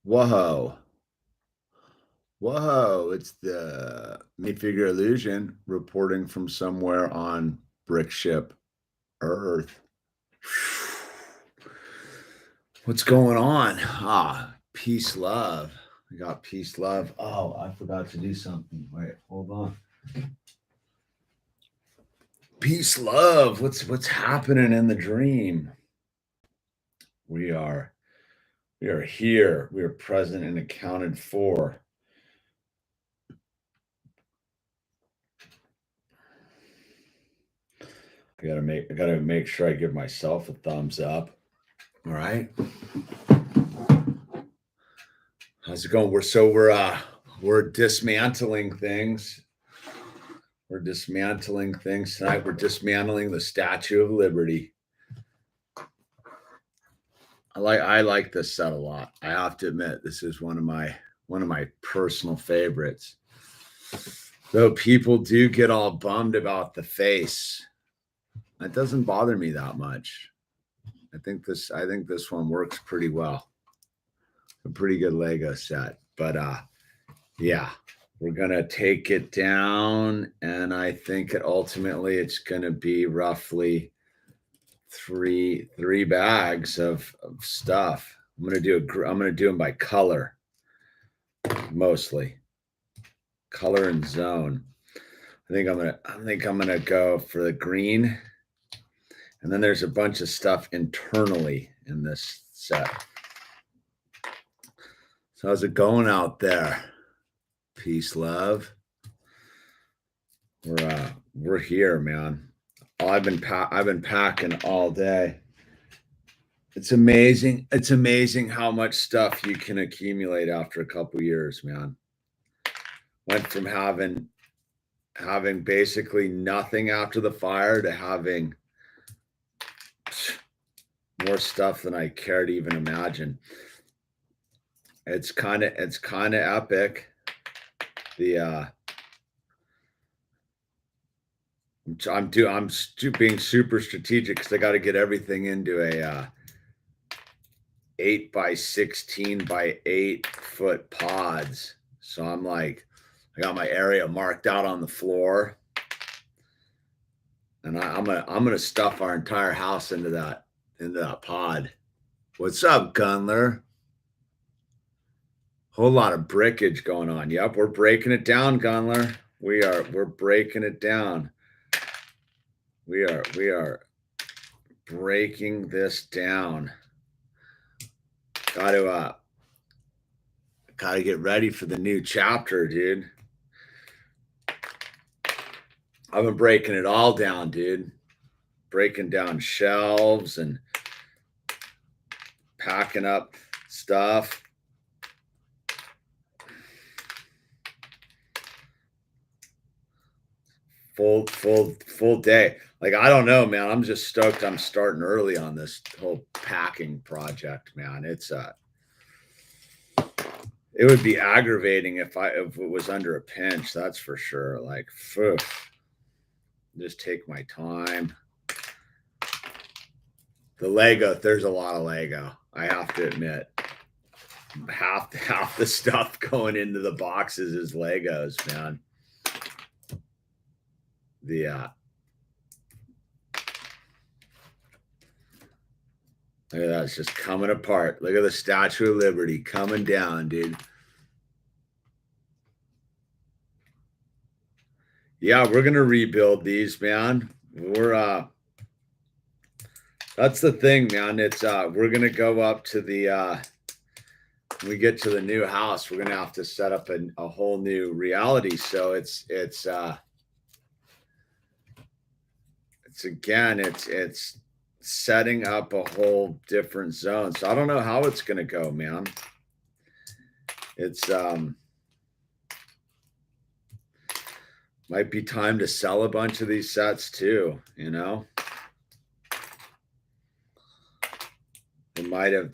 Whoa. Whoa. It's the Minifigure Illusion reporting from somewhere on Brick Ship Earth. What's going on? Peace, love. We got peace, love. Oh, I forgot to do something. Wait, hold on. Peace, love. What's happening in the dream? We are here. We are present and accounted for. I gotta make sure I give myself a thumbs up. All right. How's it going? We're dismantling things. We're dismantling things tonight. We're dismantling the Statue of Liberty. I like this set a lot. I have to admit, this is one of my personal favorites. Though people do get all bummed about the face, it doesn't bother me that much. I think this one works pretty well. A pretty good Lego set. But yeah, we're gonna take it down, and I think it's gonna be roughly three bags of stuff. I'm gonna do them by color, mostly color and zone. I think I'm gonna go for the green, and then there's a bunch of stuff internally in this set. So how's it going out there? Peace, love. We're here, man. I've been packing all day. It's amazing. It's amazing how much stuff you can accumulate after a couple years, man. Went from having basically nothing after the fire to having more stuff than I care to even imagine. It's kind of epic. I'm being super strategic because I got to get everything into a 8 by 16 by 8 foot pods. So I'm like, I got my area marked out on the floor, and I'm gonna stuff our entire house into that pod. What's up, Gunler? Whole lot of brickage going on. Yep, we're breaking it down, Gunler. We're breaking it down. We are breaking this down. Gotta get ready for the new chapter, dude. I've been breaking it all down, dude. Breaking down shelves and packing up stuff. Full day. Like, I don't know, man. I'm just stoked I'm starting early on this whole packing project, man. It would be aggravating if it was under a pinch, that's for sure. Like, just take my time. The Lego, there's a lot of Lego, I have to admit. Half the stuff going into the boxes is Legos, man. Look at that, it's just coming apart. Look at the Statue of Liberty coming down, dude. Yeah, we're gonna rebuild these, man. That's the thing, man. It's we're gonna go up to the when we get to the new house, we're gonna have to set up a whole new reality. So it's setting up a whole different zone. So I don't know how it's gonna go, man. It's might be time to sell a bunch of these sets too, you know. They might have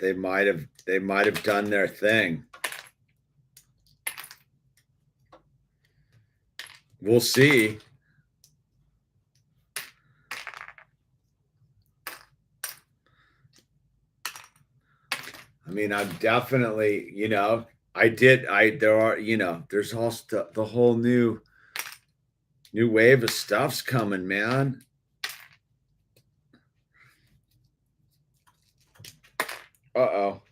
done their thing. We'll see. I mean, I'm definitely, there are, there's also the whole new wave of stuff's coming, man. Uh-oh.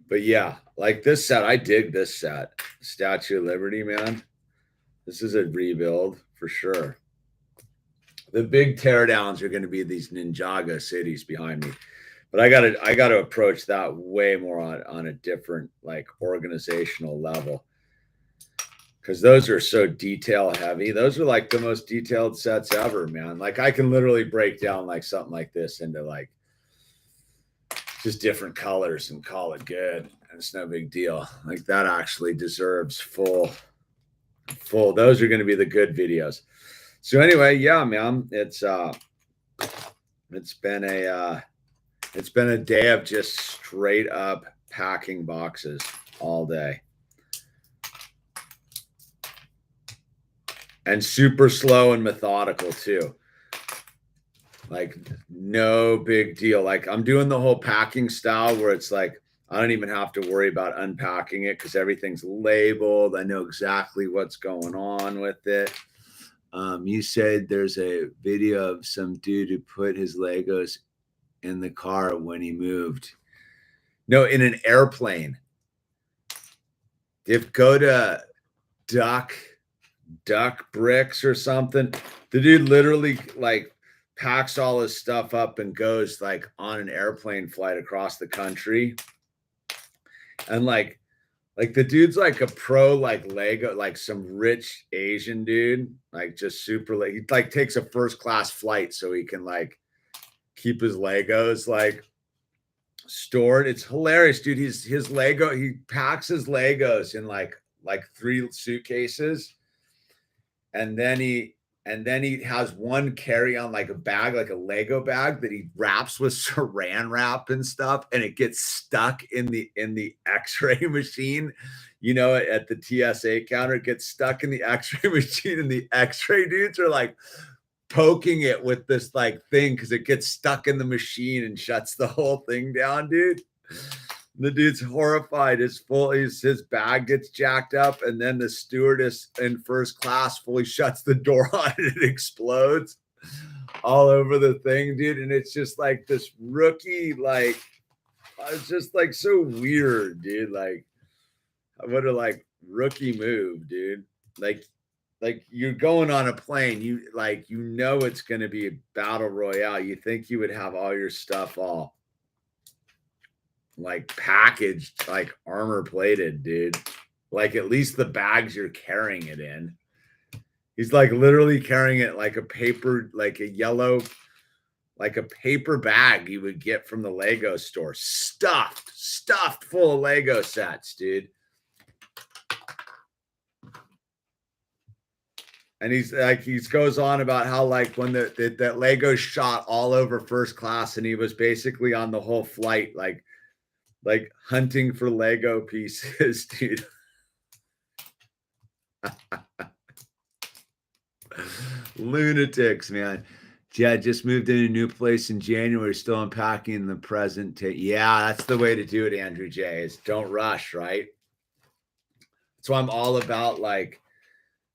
But yeah, like this set, I dig this set. Statue of Liberty, man. This is a rebuild for sure. The big teardowns are going to be these Ninjago cities behind me. But I gotta approach that way more on a different like organizational level. Because those are so detail heavy. Those are like the most detailed sets ever, man. Like I can literally break down like something like this into like just different colors and call it good. And it's no big deal. Like that actually deserves full. Those are going to be the good videos. So anyway, yeah, man, it's been a day of just straight up packing boxes all day. And super slow and methodical too. Like no big deal. Like I'm doing the whole packing style where it's like I don't even have to worry about unpacking it because everything's labeled. I know exactly what's going on with it. You said there's a video of some dude who put his Legos in the car when he moved. No, in an airplane. If go to Duck Bricks or something, the dude literally like packs all his stuff up and goes like on an airplane flight across the country. And like the dude's like a pro, like Lego, like some rich Asian dude, like just super, like he like takes a first class flight so he can like keep his Legos like stored. It's hilarious, dude. He packs his Legos in like 3 suitcases. And then he has one carry-on, like a bag, like a Lego bag that he wraps with saran wrap and stuff, and it gets stuck in the X-ray machine, at the TSA counter. It gets stuck in the X-ray machine, and the X-ray dudes are like poking it with this like thing because it gets stuck in the machine and shuts the whole thing down, dude. The dude's horrified. His bag gets jacked up, and then the stewardess in first class fully shuts the door on it. It explodes all over the thing, dude. And it's just like this rookie, like it's just like so weird, dude. Like, what a like rookie move, dude. Like you're going on a plane, it's going to be a battle royale. You think you would have all your stuff all like packaged, like armor plated, dude. Like at least the bags you're carrying it in. He's like literally carrying it like a paper, like a yellow, like a paper bag you would get from the Lego store, stuffed full of Lego sets, dude. And he goes on about how like when that Lego shot all over first class, and he was basically on the whole flight like hunting for Lego pieces, dude. Lunatics, man. Yeah, just moved in a new place in January, still unpacking the present. Yeah, that's the way to do it, Andrew J. Is don't rush, right? So I'm all about like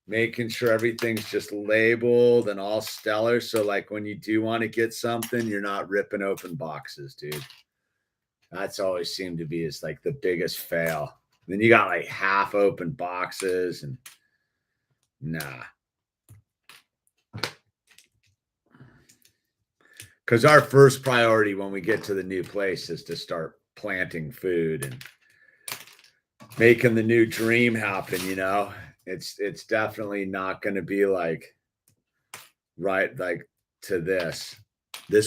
making sure everything's just labeled and all stellar. So like when you do want to get something, you're not ripping open boxes, dude. That's always seemed to be is like the biggest fail. Then you got like half open boxes and nah. Because our first priority when we get to the new place is to start planting food and making the new dream happen, It's definitely not going to be like right like to this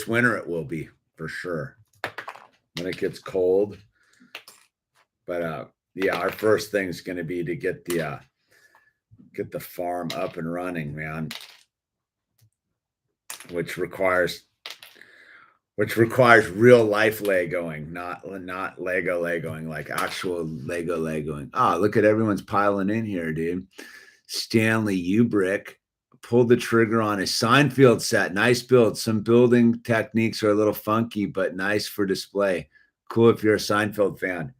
winter. It will be for sure when it gets cold. But yeah, our first thing is going to be to get the farm up and running, man, which requires real life Legoing, not Legoing, like actual Legoing. Ah, look at everyone's piling in here, dude. Stanley Ubrick, pulled the trigger on a Seinfeld set. Nice build. Some building techniques are a little funky, but nice for display. Cool if you're a Seinfeld fan.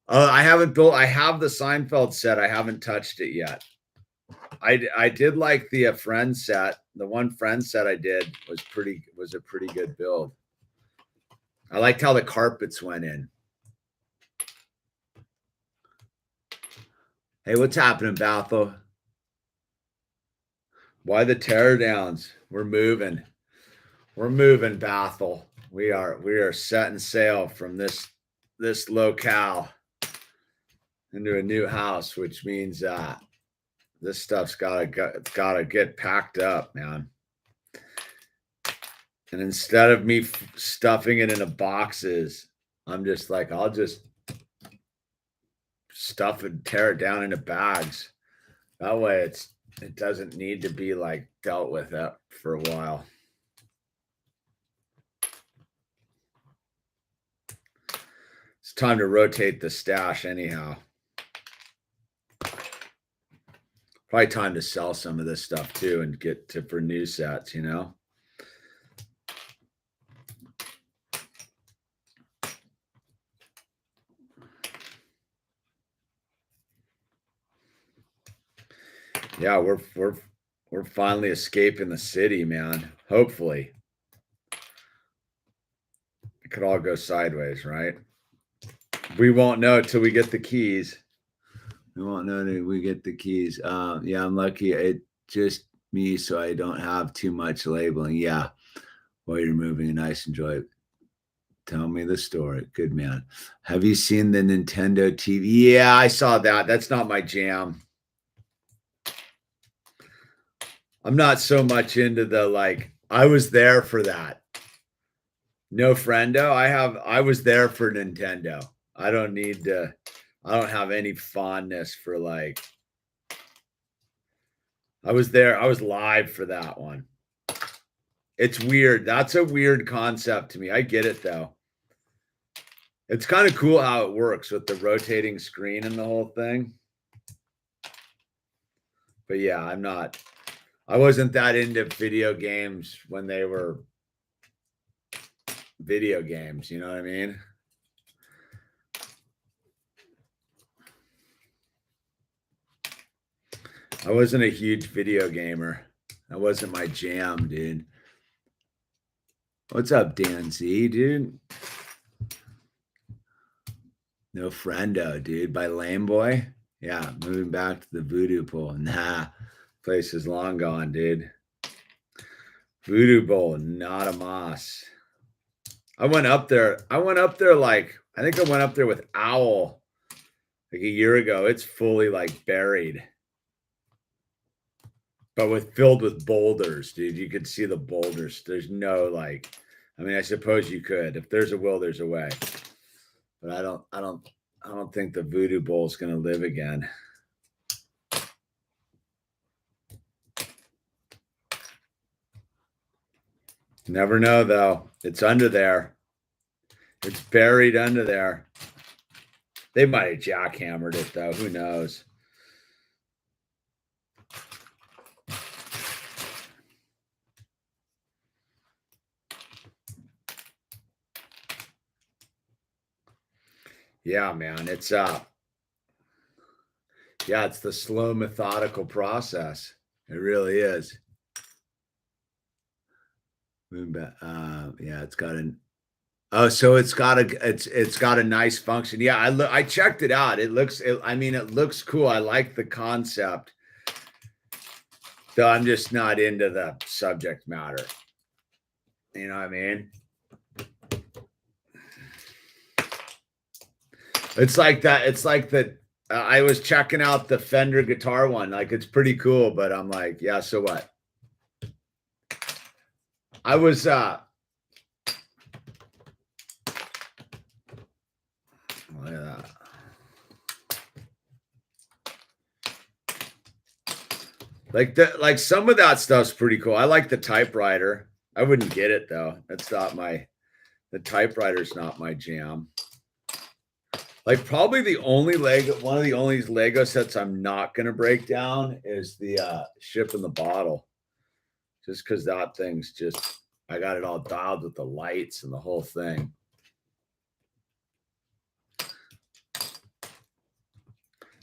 I haven't built. I have the Seinfeld set. I haven't touched it yet. I did like the Friends set. The one Friends set I did was a pretty good build. I liked how the carpets went in. Hey, what's happening, Bethel? Why the teardowns? We're moving. We're moving, Bethel. We are setting sail from this locale into a new house, which means this stuff's gotta get packed up, man. And instead of me stuffing it into boxes, I'm just like, I'll just stuff and tear it down into bags. That way it doesn't need to be like dealt with it for a while. It's time to rotate the stash anyhow. Probably time to sell some of this stuff too and get for new sets, you know? Yeah, we're finally escaping the city, man. Hopefully. It could all go sideways, right? We won't know till we get the keys. We won't know until we get the keys. Yeah, I'm lucky. It just me, so I don't have too much labeling. Yeah, while you're moving, and nice enjoy it. Tell me the story. Good man. Have you seen the Nintendo TV? Yeah, I saw that. That's not my jam. I'm not so much into the like. I was there for that. No friendo. I was there for Nintendo. I don't have any fondness for like. I was there. I was live for that one. It's weird. That's a weird concept to me. I get it though. It's kind of cool how it works with the rotating screen and the whole thing. But yeah, I wasn't that into video games when they were video games. You know what I mean? I wasn't a huge video gamer. That wasn't my jam, dude. What's up, Dan Z, dude? No friendo, dude. By Lame Boy. Yeah, moving back to the voodoo bowl. Nah, place is long gone, dude. Voodoo bowl, not a moss. I went up there like, I think I went up there with Owl like a year ago. It's fully like buried. But filled with boulders, dude. You could see the boulders. There's no like, I mean, I suppose you could. If there's a will, there's a way. But I don't think the voodoo bowl is going to live again. Never know, though. It's under there. It's buried under there. They might have jackhammered it, though. Who knows? Yeah, man. It's it's the slow, methodical process. It really is. Yeah, it's got so it's got a nice function. Yeah, I checked it out. It looks cool. I like the concept. Though I'm just not into the subject matter. You know what I mean? It's like that. It's like that. I was checking out the Fender guitar one. Like, it's pretty cool, but I'm like, yeah, so what? I was look at that. Like some of that stuff's pretty cool. I like the typewriter. I wouldn't get it though. That's not the typewriter's not my jam. Like probably the only one of the only Lego sets I'm not going to break down is the ship in the bottle. Just because that thing's just, I got it all dialed with the lights and the whole thing.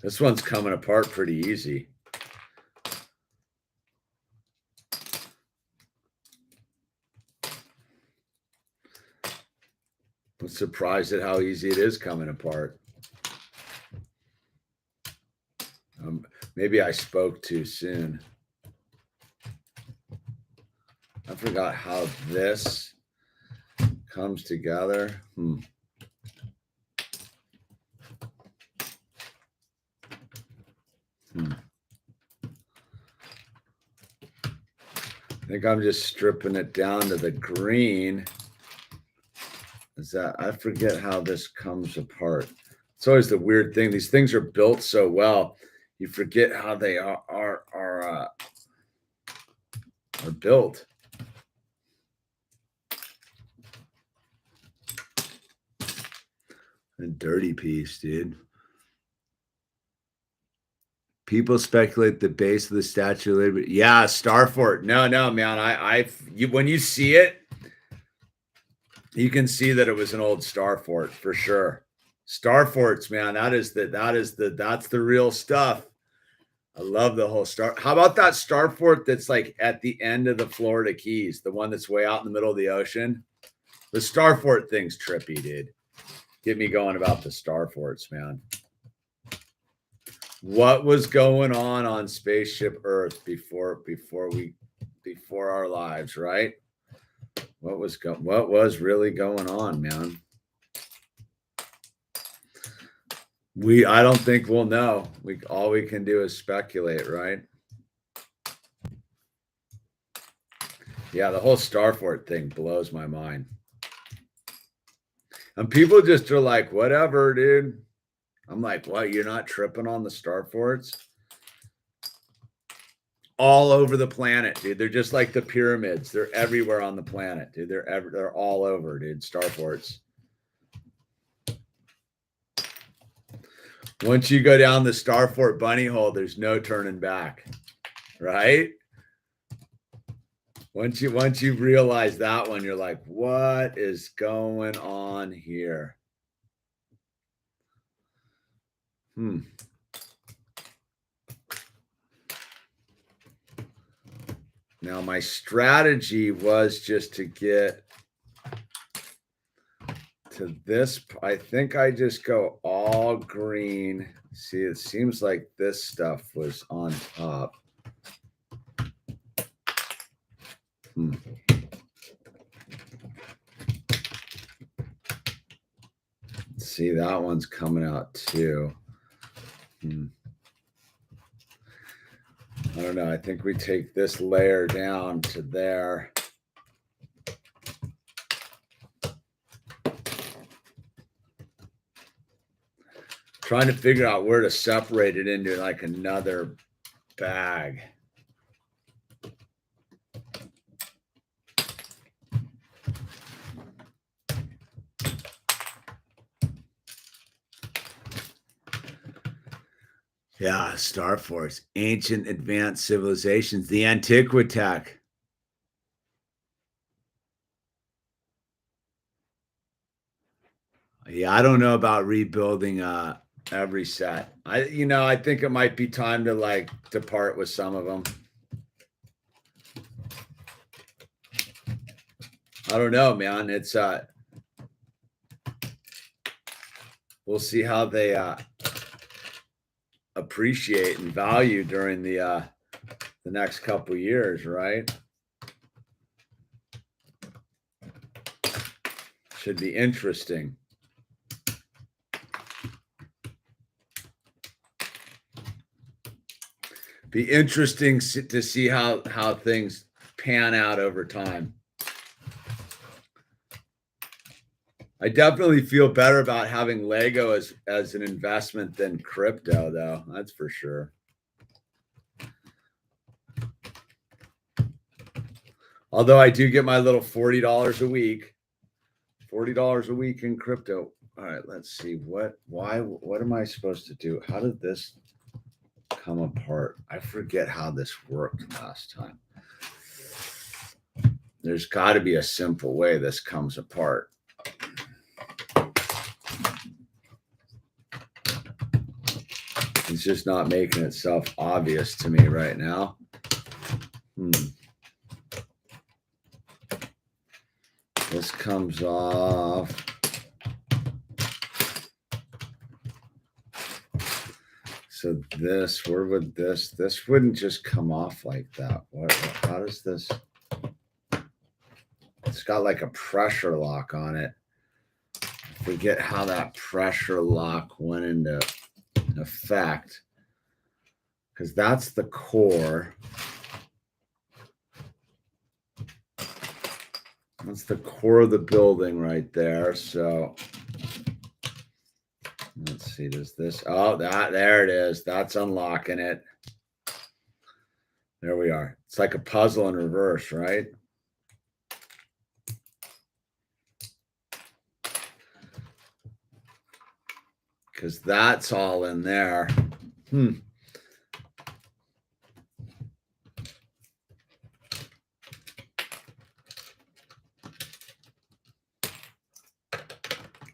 This one's coming apart pretty easy. I'm surprised at how easy it is coming apart. Maybe I spoke too soon. I forgot how this comes together. I think I'm just stripping it down to the green. Is that, I forget how this comes apart. It's always the weird thing. These things are built so well, you forget how they are built. A dirty piece, dude. People speculate the base of the Statue of Liberty. Yeah, Starfort. No, man. When you see it, you can see that it was an old Starfort for sure. Starforts, man. That's the real stuff. I love the whole star. How about that Starfort that's like at the end of the Florida Keys, the one that's way out in the middle of the ocean? The Starfort thing's trippy, dude. Get me going about the Starforts, man. What was going on Spaceship Earth before our lives, right? What was really going on, man? I don't think we'll know. All we can do is speculate, right? Yeah, the whole Starfort thing blows my mind. And people just are like, whatever, dude. I'm like, what? You're not tripping on the Starforts? All over the planet, dude. They're just like the pyramids. They're everywhere on the planet, dude. They're all over, dude. Starforts. Once you go down the Starfort bunny hole, there's no turning back, right? Once you realize that one, you're like, what is going on here? Now, my strategy was just to get to this. I think I just go all green. See, it seems like this stuff was on top. See, that one's coming out too. I don't know. I think we take this layer down to there. Trying to figure out where to separate it into like another bag. Yeah, Star Force, ancient advanced civilizations, the Antiquitech. Yeah, I don't know about rebuilding every set. I think it might be time to like depart with some of them. I don't know, man. It's we'll see how they appreciate and value during the next couple years, right? Should be interesting. Be interesting to see how things pan out over time. I definitely feel better about having Lego as an investment than crypto, though. That's for sure. Although I do get my little $40 a week. $40 a week in crypto. All right, let's see. What am I supposed to do? How did this come apart? I forget how this worked last time. There's got to be a simple way this comes apart. It's just not making itself obvious to me right now. This comes off. So this, where would this wouldn't just come off like that. How does this? It's got like a pressure lock on it. I forget how that pressure lock went into effect, because that's the core. That's the core of the building right there. So let's see, does this, oh, there it is. That's unlocking it. There we are. It's like a puzzle in reverse, right? Because that's all in there.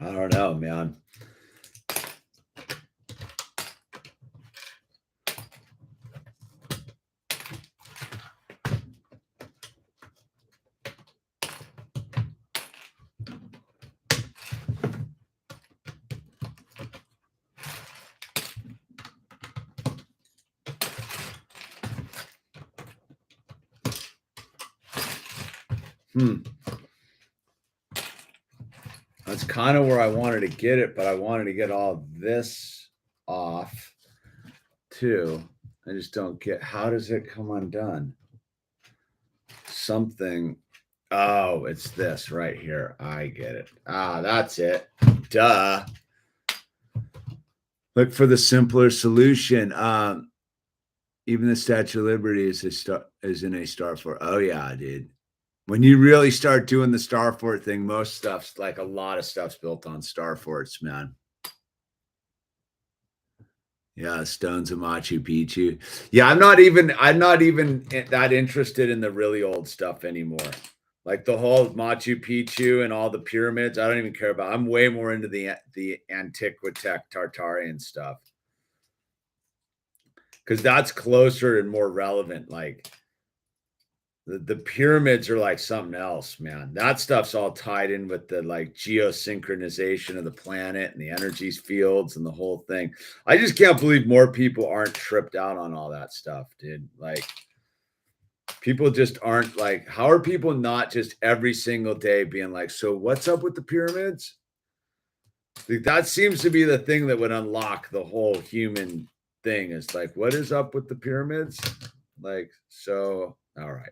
I don't know, man. That's kind of where I wanted to get it, but I wanted to get all this off too. I just don't get, how does it come undone? Something. Oh, it's this right here. I get it. That's it. Duh. Look for the simpler solution. Even the Statue of Liberty is in a star fort. Oh yeah, dude. When you really start doing the star fort thing, most stuff's like a lot of stuff's built on star forts, man. Yeah, stones of Machu Picchu. Yeah, I'm not even that interested in the really old stuff anymore. Like the whole Machu Picchu and all the pyramids, I don't even care about. I'm way more into the Antiquitech Tartarian stuff, because that's closer and more relevant. Like the pyramids are like something else, man. That stuff's all tied in with the like geosynchronization of the planet and the energy fields and the whole thing. I just can't believe more people aren't tripped out on all that stuff, dude. Like people just aren't like, how are people not just every single day being like, so what's up with the pyramids? Like, that seems to be the thing that would unlock the whole human thing, is like, what is up with the pyramids? Like, so, all right.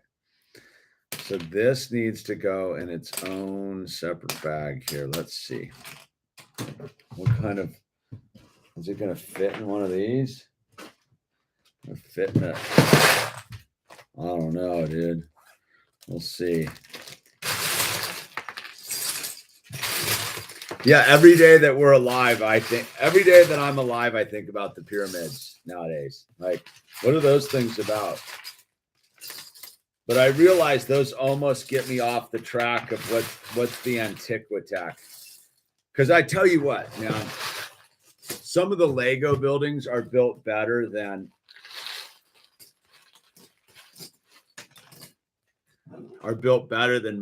So this needs to go in its own separate bag here. Let's see. What kind of, is it going to fit in one of these? Fit in it? I don't know, dude. We'll see. Yeah, every day that we're alive, every day that I'm alive, I think about the pyramids nowadays. Like, what are those things about? But I realize those almost get me off the track of what's the Antiquitech. Because I tell you what, man, some of the Lego buildings are built better than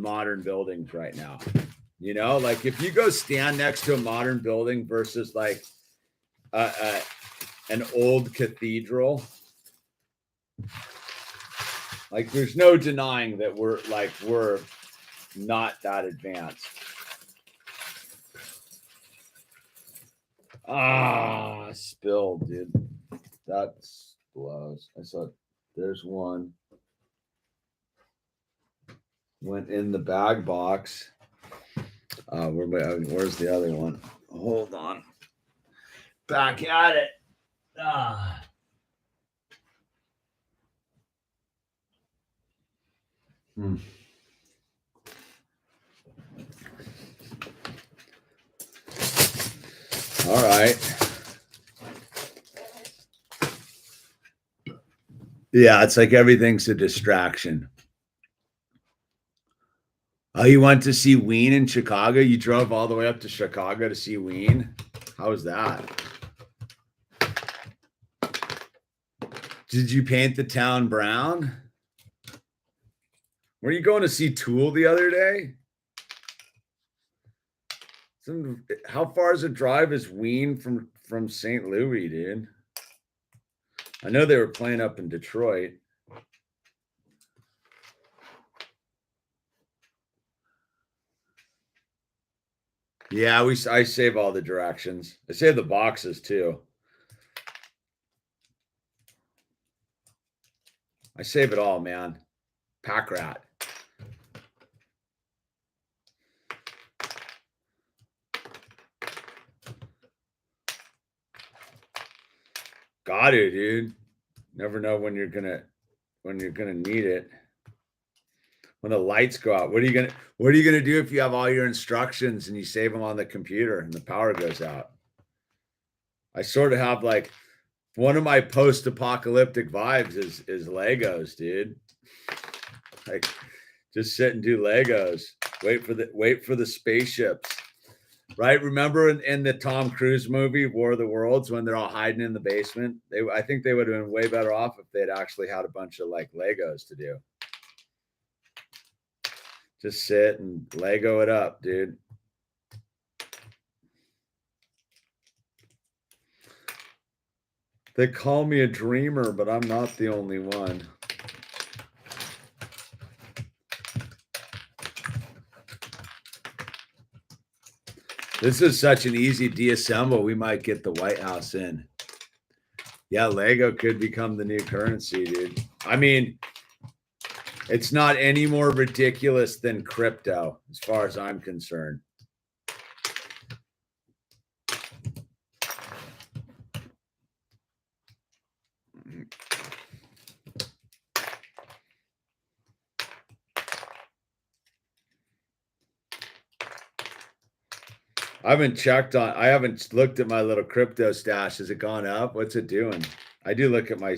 modern buildings right now. You know, like if you go stand next to a modern building versus like an old cathedral, like there's no denying that we're not that advanced. Spilled, dude. That blows. I saw there's one. Went in the bag box. Where's the other one? Hold on. Back at it. All right. Yeah, it's like everything's a distraction. Oh, you went to see Ween in Chicago? You drove all the way up to Chicago to see Ween? How was that? Did you paint the town brown? Were you going to see Tool the other day? How far is a drive is Ween from St. Louis, dude? I know they were playing up in Detroit. Yeah, I save all the directions. I save the boxes too. I save it all, man. Pack rat. Got it, dude. Never know when you're gonna need it. When the lights go out, what are you gonna do if you have all your instructions and you save them on the computer and the power goes out? I sort of have like one of my post-apocalyptic vibes is Legos, dude. Like just sit and do Legos. Wait for the spaceships. Right? Remember in the Tom Cruise movie, War of the Worlds, when they're all hiding in the basement? I think they would have been way better off if they'd actually had a bunch of like Legos to do. Just sit and Lego it up, dude. They call me a dreamer, but I'm not the only one. This is such an easy deassemble. We might get the White House in. Yeah, Lego could become the new currency, dude. I mean, it's not any more ridiculous than crypto, as far as I'm concerned. I haven't looked at my little crypto stash. Has it gone up? What's it doing? I do look at my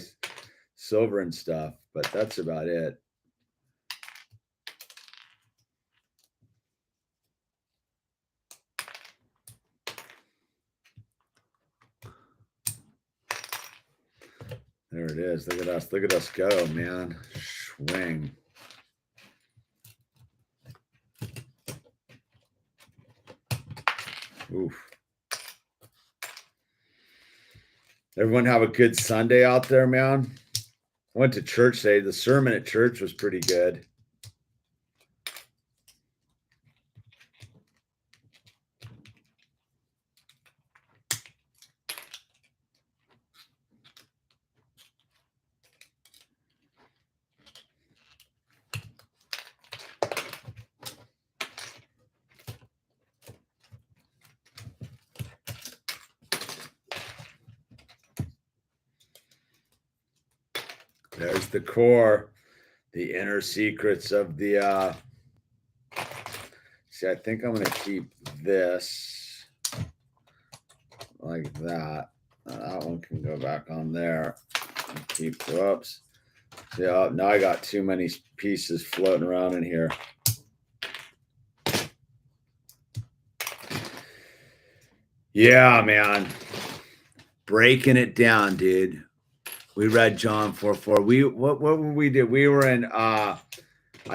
silver and stuff, but that's about it. There it is. Look at us. Look at us go, man. Swing. Oof. Everyone have a good Sunday out there, man. I went to church today. The sermon at church was pretty good. There's the core, the inner secrets of the, see, I think I'm going to keep this like that. That one can go back on there. Keep, whoops. Yeah, now I got too many pieces floating around in here. Yeah, man. Breaking it down, dude. We read John 4:4. What we did? We were in I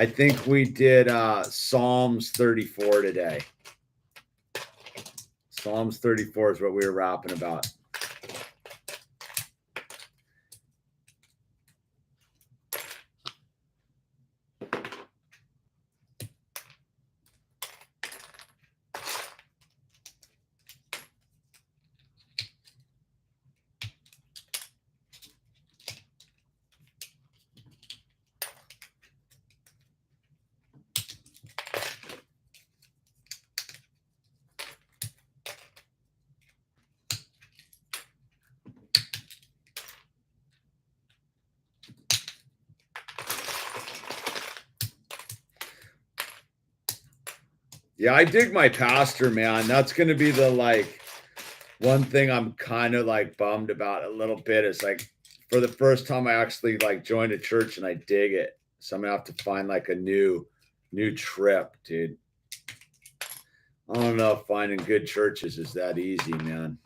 think we did Psalms 34 today. Psalms 34 is what we were rapping about. Yeah, I dig my pastor, man. That's going to be the like One thing I'm kind of like bummed about a little bit is like for the first time I actually like joined a church and I dig it. So I'm gonna have to find like a new trip, dude. I don't know if finding good churches is that easy, man.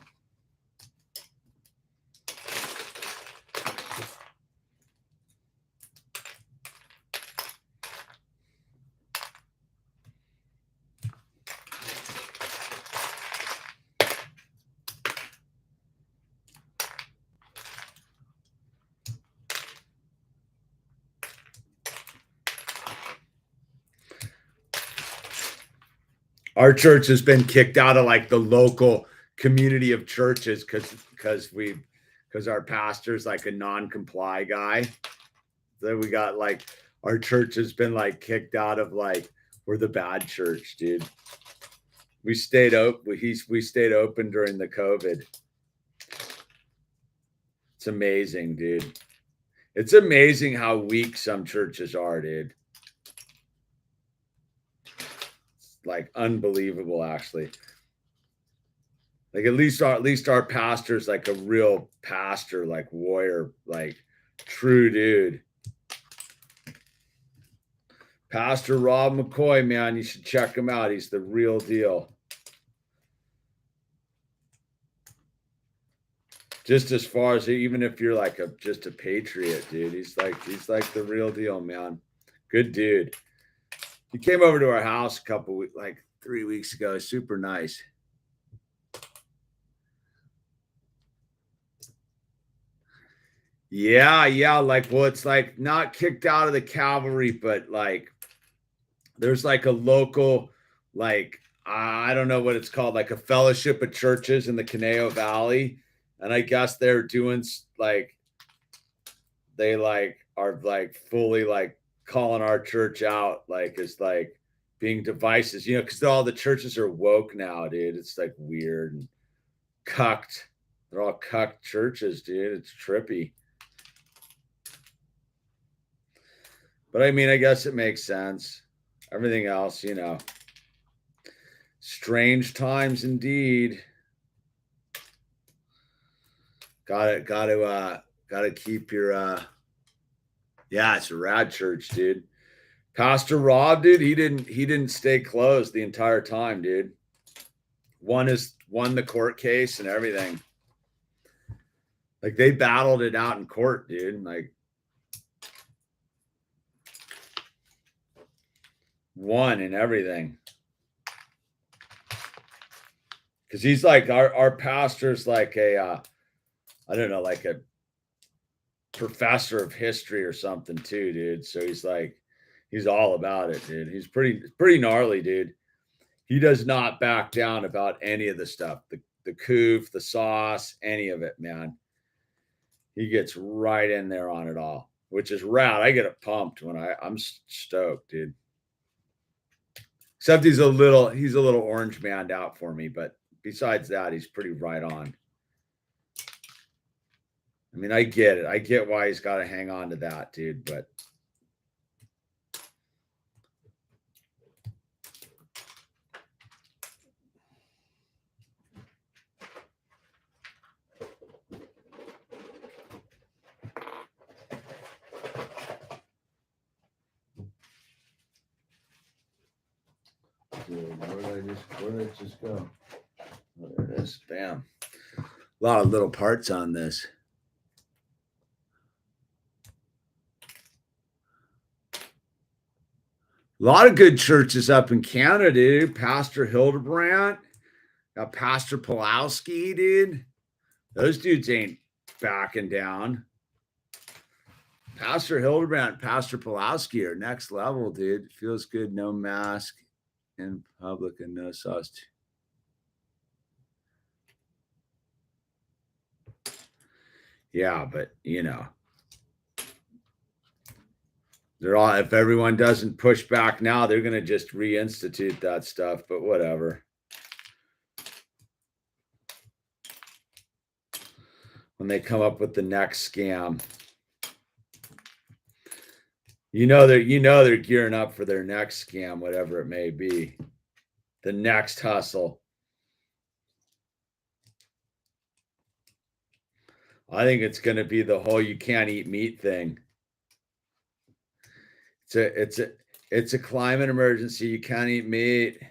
Our church has been kicked out of like the local community of churches because our pastor's like a non-comply guy. So we got like our church has been like kicked out of like we're the bad church, dude. We stayed open. We stayed open during the COVID. It's amazing, dude. It's amazing how weak some churches are, dude. Like unbelievable, actually. Like at least our pastor's like a real pastor, like warrior, like true dude. Pastor Rob McCoy, man, you should check him out. He's the real deal. Just as far as even if you're like just a patriot, dude, he's like the real deal, man. Good dude. He came over to our house a couple weeks, like 3 weeks ago. Super nice. Yeah. Like, well, it's like not kicked out of the cavalry, but like there's like a local, like, I don't know what it's called, like a fellowship of churches in the Conejo Valley. And I guess they're doing like, they like are like fully like calling our church out, like, as like being devices, because all the churches are woke now, dude. It's like weird and cucked. They're all cucked churches, dude. It's trippy. But I mean, I guess it makes sense. Everything else, strange times indeed. Gotta keep your yeah, it's a rad church, dude. Pastor Rob, dude, he didn't stay closed the entire time, dude. Won the court case and everything. Like they battled it out in court, dude. Like won and everything. Because he's like our pastor's like a I don't know, like a professor of history or something too, dude. So he's all about it, dude. He's pretty gnarly, dude. He does not back down about any of the stuff, the coof, the sauce, any of it, man. He gets right in there on it all, which is rad. I get it pumped when I'm stoked, dude. Except he's a little orange manned out for me, but besides that, he's pretty right on. I mean, I get it. I get why he's got to hang on to that, dude, but dude, where did I just go? Oh, there it is. Bam. A lot of little parts on this. A lot of good churches up in Canada, dude. Pastor Hildebrandt, got Pastor Pulowski, dude. Those dudes ain't backing down. Pastor Hildebrandt, Pastor Pulowski are next level, dude. Feels good, no mask in public and no sauce. Yeah, but they're all, if everyone doesn't push back now, they're gonna just reinstitute that stuff, but whatever. When they come up with the next scam. They're gearing up for their next scam, whatever it may be. The next hustle. I think it's going to be the whole you can't eat meat thing. It's a climate emergency. You can't eat meat.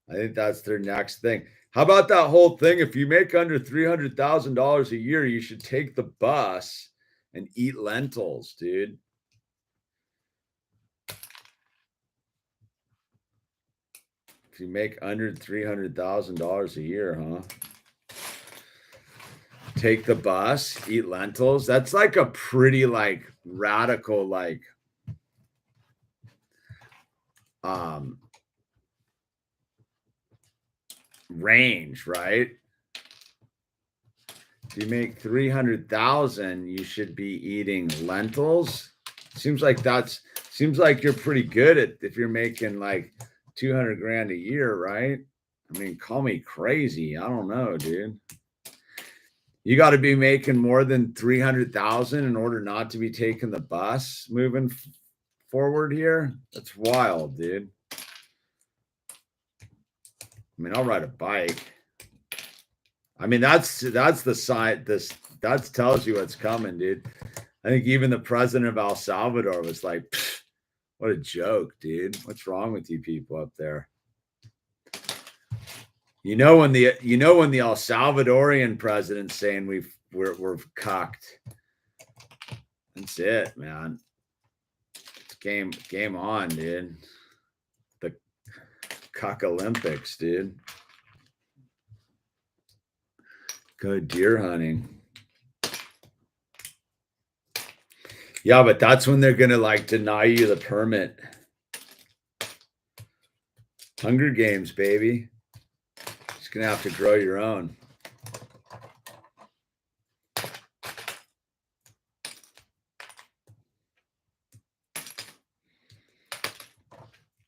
I think that's their next thing. How about that whole thing? If you make under $300,000 a year, you should take the bus and eat lentils, dude. If you make under $300,000 a year, huh? Take the bus, eat lentils. That's like a pretty like radical like range, right? If you make 300,000, you should be eating lentils. Seems like you're pretty good at if you're making like 200 grand a year, right? I mean, call me crazy. I don't know, dude. You got to be making more than 300,000 in order not to be taking the bus moving forward here. That's wild, dude. I mean, I'll ride a bike. I mean, that's the sign. That tells you what's coming, dude. I think even the president of El Salvador was like, what a joke, dude. What's wrong with you people up there? You know when the El Salvadorian president's saying we're cocked. That's it, man. It's game on, dude. The cock Olympics, dude. Go deer hunting. Yeah, but that's when they're gonna like deny you the permit. Hunger Games, baby. Just gonna have to grow your own.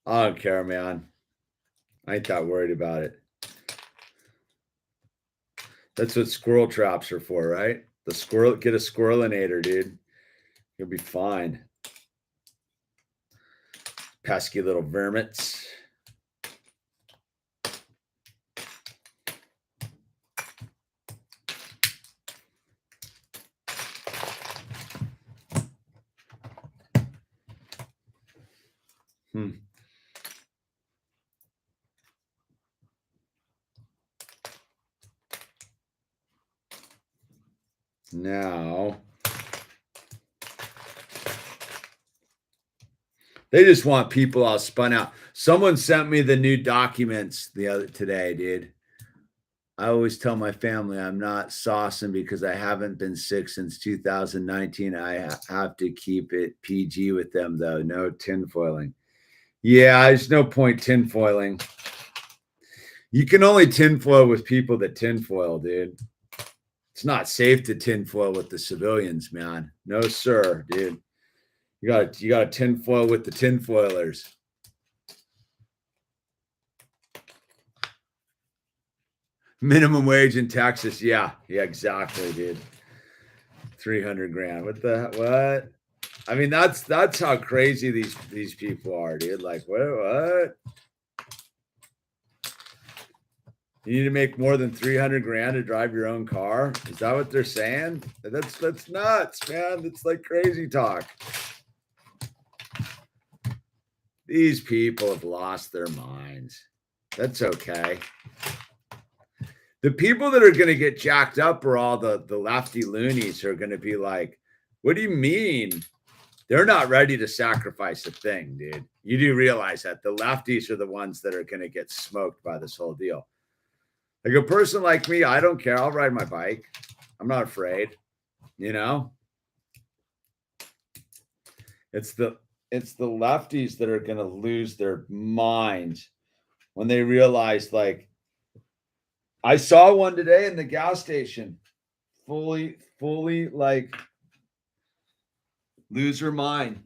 I don't care, man. I ain't that worried about it. That's what squirrel traps are for, right? Get a squirrelinator, dude. You'll be fine. Pesky little vermits. Now, they just want people all spun out. Someone sent me the new documents today, dude. I always tell my family I'm not saucing because I haven't been sick since 2019. I have to keep it PG with them, though. No tinfoiling. Yeah, there's no point tinfoiling. You can only tinfoil with people that tinfoil, dude. It's not safe to tinfoil with the civilians, man. No, sir, dude. You got to tinfoil with the tinfoilers. Minimum wage in Texas. Yeah, exactly, dude. 300 grand. What? I mean, that's how crazy these people are, dude. Like, what? You need to make more than 300 grand to drive your own car? Is that what they're saying? That's nuts, man. It's like crazy talk. These people have lost their minds. That's okay. The people that are going to get jacked up are all the lefty loonies who are going to be like, what do you mean? They're not ready to sacrifice a thing, dude. You do realize that the lefties are the ones that are going to get smoked by this whole deal. Like a person like me, I don't care. I'll ride my bike. I'm not afraid, you know? It's the lefties that are going to lose their minds when they realize, like, I saw one today in the gas station, fully like lose her mind.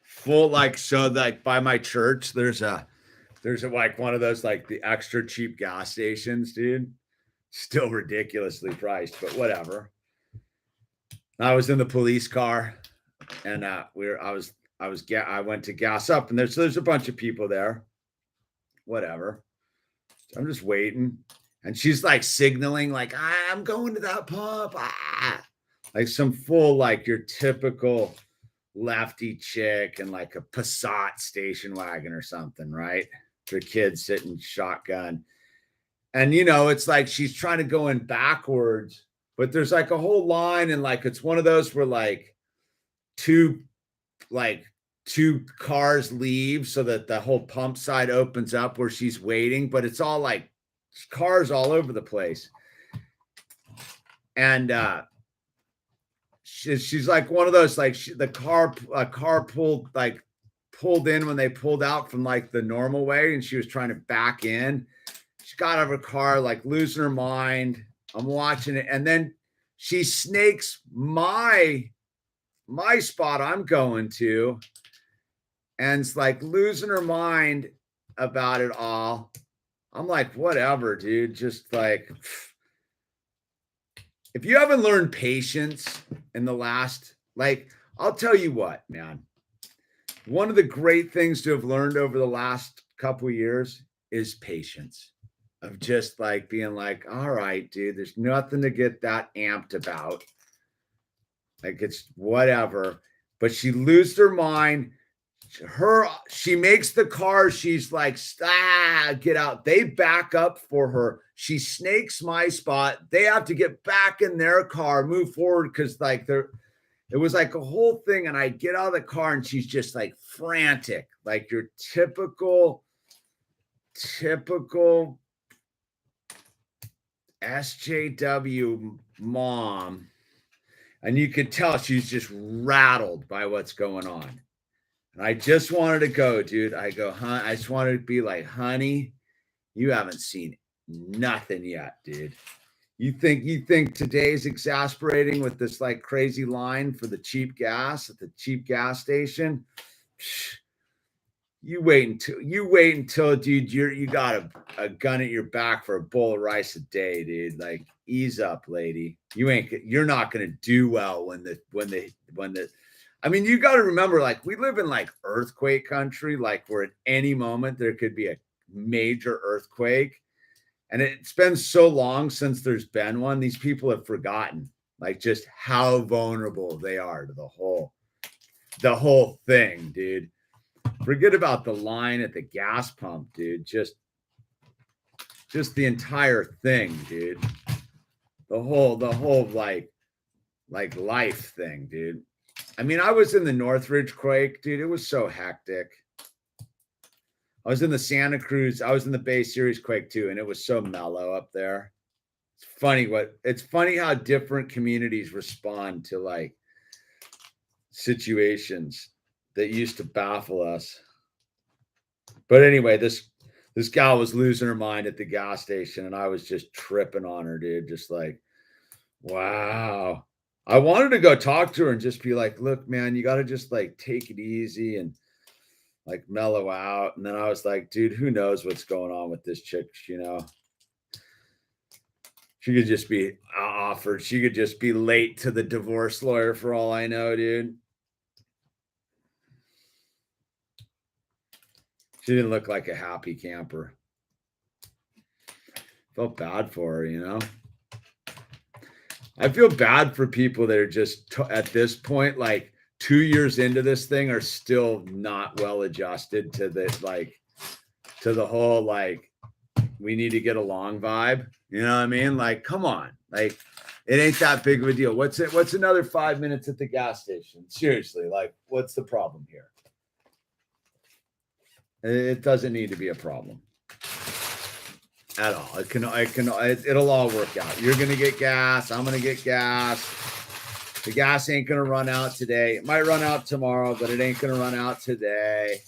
Full, like, so like by my church, there's a like one of those like the extra cheap gas stations, dude. Still ridiculously priced, but whatever. I was in the police car and I went to gas up and there's a bunch of people there. Whatever. I'm just waiting. And she's like signaling, like, I'm going to that pump. Like some full, like your typical lefty chick and like a Passat station wagon or something, right? For kids sitting shotgun. And, you know, it's like she's trying to go in backwards, but there's like a whole line. And like, it's one of those where like two cars leave so that the whole pump side opens up where she's waiting, but it's all like cars all over the place. And she's like one of those, like a car pulled in when they pulled out from like the normal way, and she was trying to back in. She got out of her car, like losing her mind. I'm watching it, and then she snakes my spot I'm going to, and it's like losing her mind about it all. I'm like, whatever, dude. Just like, if you haven't learned patience in the last, like, I'll tell you what, man. One of the great things to have learned over the last couple of years is patience. Of just like being like, all right, dude, there's nothing to get that amped about. Like, it's whatever. But she loses her mind. She makes the car. She's like, get out. They back up for her. She snakes my spot. They have to get back in their car, move forward. Cause like it was like a whole thing. And I get out of the car and she's just like frantic, like your typical SJW mom. And you could tell she's just rattled by what's going on. And I just wanted to go, dude. I go, I just wanted to be like, honey, you haven't seen nothing yet, dude. You think today's exasperating with this like crazy line for the cheap gas at the cheap gas station? You wait until, dude, you got a gun at your back for a bowl of rice a day, dude. Like, ease up, lady. You're not gonna do well when the I mean, you got to remember, like, we live in like earthquake country, like where at any moment there could be a major earthquake. And it's been so long since there's been one. These people have forgotten like just how vulnerable they are to the whole thing, dude. Forget about the line at the gas pump, dude. Just the entire thing, dude. The whole like life thing, dude. I mean, I was in the Northridge quake, dude. It was so hectic. I was in the Santa Cruz. I was in the Bay Series quake too, and it was so mellow up there. It's funny how different communities respond to like situations that used to baffle us. But anyway, this gal was losing her mind at the gas station, and I was just tripping on her, dude. Just like, wow. I wanted to go talk to her and just be like, look, man, you got to just like take it easy and like mellow out. And then I was like, dude, who knows what's going on with this chick, you know? She could just be offered. She could just be late to the divorce lawyer for all I know, dude. She didn't look like a happy camper. Felt bad for her, you know? I feel bad for people that are just at this point, like 2 years into this thing, are still not well adjusted to the whole, like, we need to get along vibe. You know what I mean? Like, come on. Like, it ain't that big of a deal. What's another 5 minutes at the gas station? Seriously, like, what's the problem here? It doesn't need to be a problem at all. It'll all work out. You're going to get gas. I'm going to get gas. The gas ain't going to run out today. It might run out tomorrow, but it ain't going to run out today.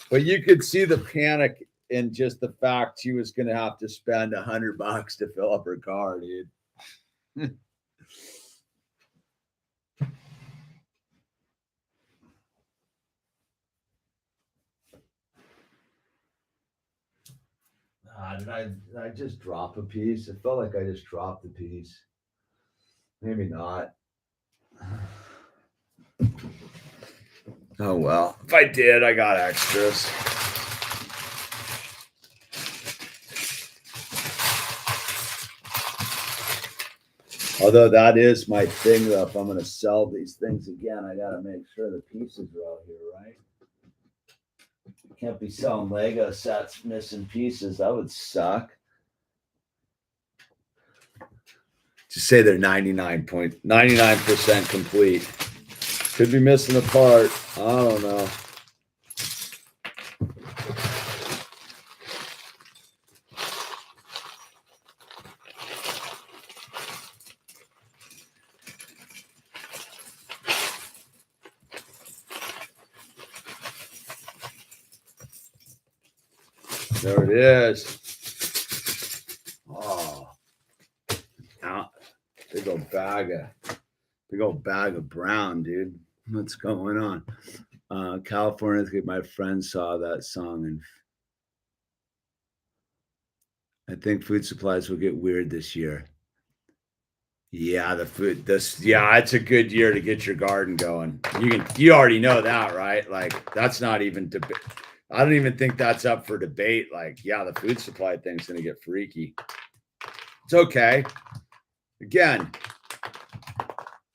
But you could see the panic in just the fact she was going to have to spend $100 to fill up her car, dude. Did I just drop a piece? It felt like I just dropped a piece. Maybe not. Oh, well. If I did, I got extras. Although that is my thing, though. If I'm going to sell these things again, I got to make sure the pieces are all here, right? Can't be selling Lego sets missing pieces. That would suck. Just say they're 99.99% complete. Could be missing a part. I don't know. There it is. Oh, big old bag of brown, dude. What's going on? California, my friend saw that song, and I think food supplies will get weird this year. Yeah, it's a good year to get your garden going. You already know that, right? Like, that's not even debate. I don't even think that's up for debate. Like, yeah, the food supply thing's gonna get freaky. It's okay. Again,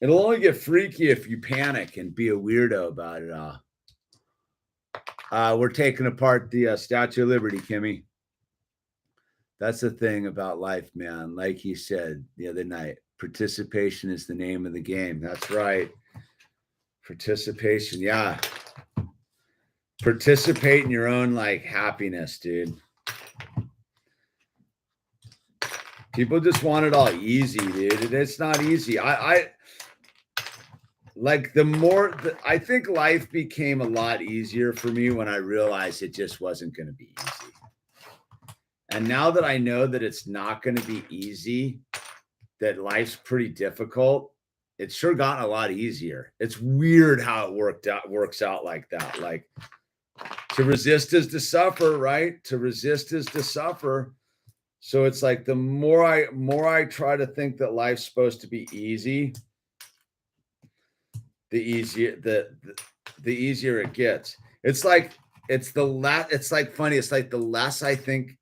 it'll only get freaky if you panic and be a weirdo about it all. We're taking apart the Statue of Liberty, Kimmy. That's the thing about life, man. Like he said the other night, participation is the name of the game. That's right. Participation, yeah. Participate in your own like happiness, dude. People just want it all easy, dude. It's not easy. I think life became a lot easier for me when I realized it just wasn't going to be easy. And now that I know that it's not going to be easy, that life's pretty difficult, it's sure gotten a lot easier. It's weird how it works out like that. Like, to resist is to suffer, right? To resist is to suffer. So it's like the more I try to think that life's supposed to be easy, the easier it gets. It's like funny. It's like the less I think.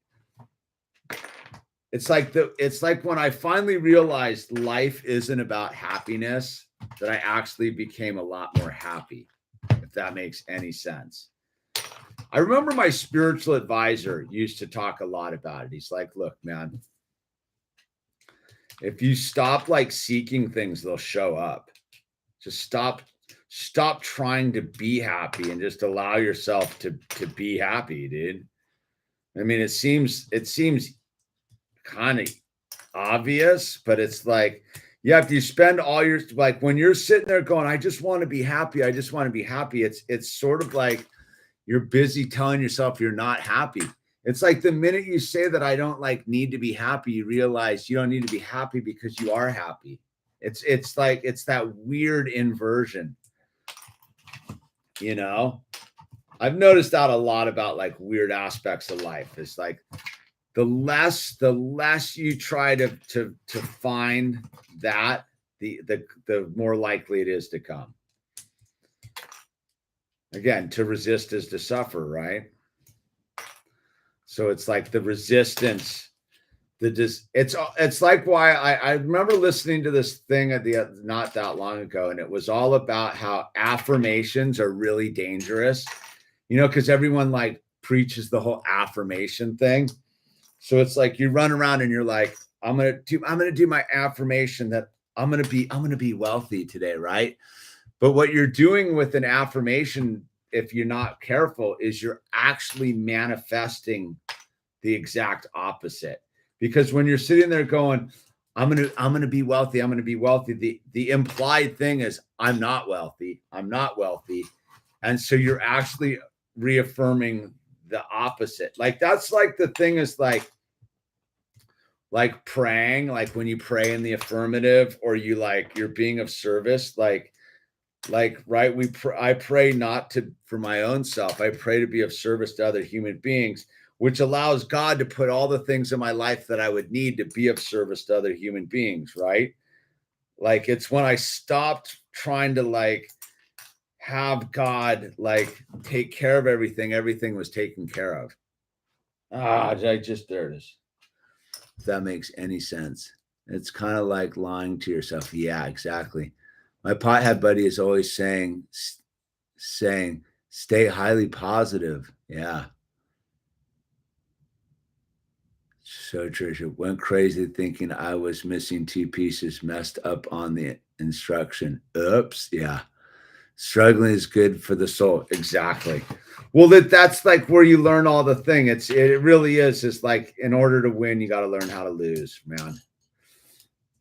It's like when I finally realized life isn't about happiness, that I actually became a lot more happy, if that makes any sense. I remember my spiritual advisor used to talk a lot about it. He's like, look, man, if you stop like seeking things, they'll show up. Just stop trying to be happy and just allow yourself to be happy, dude. I mean, it seems kind of obvious, but it's like, yeah, if you spend all your, like, when you're sitting there going, I just want to be happy, I just want to be happy, it's sort of like you're busy telling yourself you're not happy. It's like the minute you say that I don't like need to be happy, you realize you don't need to be happy because you are happy. It's like, it's that weird inversion, you know? I've noticed that a lot about like weird aspects of life. It's like the less you try to find that, the more likely it is to come. Again, to resist is to suffer, right? So it's like the resistance, it's like why I remember listening to this thing not that long ago, and it was all about how affirmations are really dangerous, you know, because everyone like preaches the whole affirmation thing. So it's like you run around and you're like, I'm gonna do my affirmation that I'm gonna be wealthy today, right? But what you're doing with an affirmation, if you're not careful, is you're actually manifesting the exact opposite. Because when you're sitting there going, I'm gonna be wealthy, I'm gonna be wealthy, the implied thing is I'm not wealthy, and so you're actually reaffirming the opposite. Like, that's like the thing is like praying, like when you pray in the affirmative, or you're being of service, right, I pray not for my own self, I pray to be of service to other human beings, which allows God to put all the things in my life that I would need to be of service to other human beings, right? Like, it's when I stopped trying to like have God like take care of everything was taken care of. There it is. If that makes any sense. It's kind of like lying to yourself. Yeah, exactly. My pothead buddy is always saying, stay highly positive. Yeah. So Trisha went crazy thinking I was missing two pieces, messed up on the instruction. Oops. Yeah. Struggling is good for the soul. Exactly. Well, that's like where you learn all the thing. It really is. It's like in order to win, you got to learn how to lose, man.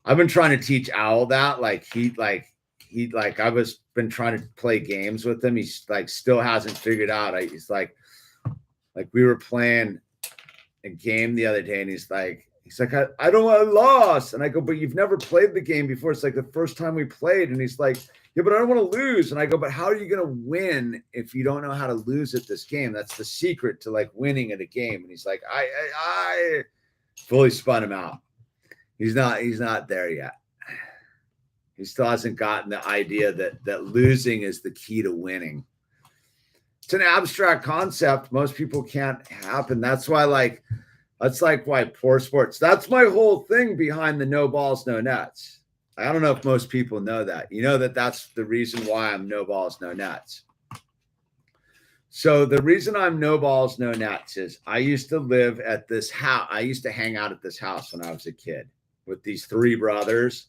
I've been trying to teach Owl that. I was been trying to play games with him. He's like still hasn't figured out. He's like we were playing a game the other day, and he's like, I don't want to lose. And I go, but you've never played the game before. It's like the first time we played. And he's like, yeah, but I don't want to lose. And I go, but how are you going to win if you don't know how to lose at this game? That's the secret to like winning at a game. And he's like, I fully spun him out. He's not there yet. He still hasn't gotten the idea that losing is the key to winning. It's an abstract concept. Most people can't happen. That's why why poor sports. That's my whole thing behind the no balls, no nets. I don't know if most people know that. You know that's the reason why I'm no balls, no nets. So the reason I'm no balls, no nets is I used to live at this house. I used to hang out at this house when I was a kid with these three brothers.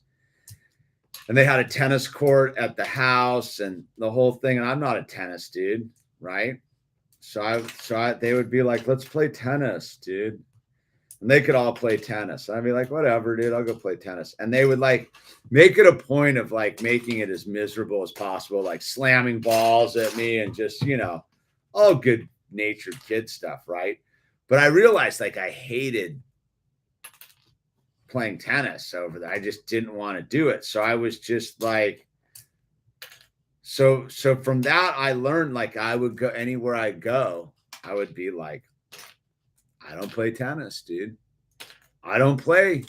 And they had a tennis court at the house and the whole thing. And I'm not a tennis dude, right? So they would be like, let's play tennis, dude. And they could all play tennis. I'd be like, whatever, dude, I'll go play tennis. And they would like make it a point of like making it as miserable as possible, like slamming balls at me and just, all good natured kid stuff. Right. But I realized like I hated playing tennis over there. I just didn't want to do it. So I was just like, so from that, I learned like I would go anywhere I go, I would be like, I don't play tennis, dude. I don't play